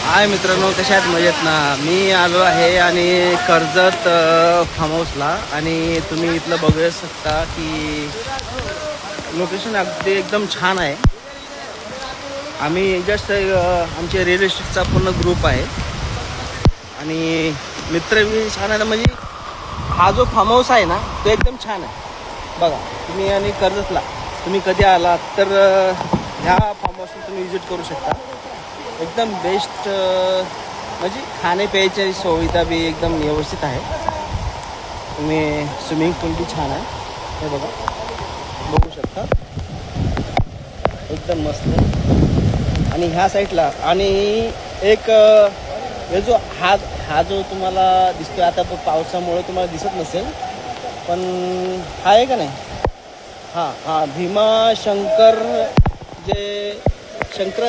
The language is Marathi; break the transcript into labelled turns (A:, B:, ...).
A: हाय मित्रांनो, कशा आहेत? मजेत ना? मी आलो आहे आणि कर्जत फार्म हाऊसला आणि तुम्ही इथलं बघू शकता की लोकेशन अगदी एकदम छान आहे. आम्ही जस्ट आमचे रिअल इस्टेटचा पूर्ण ग्रुप आहे आणि मित्र बी छान आहे ना. म्हणजे हा जो फार्म हाऊस आहे ना तो एकदम छान आहे. बघा तुम्ही आणि कर्जतला तुम्ही कधी आलात तर ह्या फार्म हाऊसला तुम्ही विजिट करू शकता. एकदम बेस्ट म्हणजे खाण्यापिण्याची सुविधा बी एकदम व्यवस्थित आहे. तुम्ही स्विमिंग पूल बी छान आहे, हे बघू शकता, एकदम मस्त. आणि ह्या साईडला आणि एक हे जो हा जो तुम्हाला दिसतोय आता पावसामुळे तुम्हाला दिसत नसेल, पण हा आहे का नाही, हा भीमाशंकर जे शंकर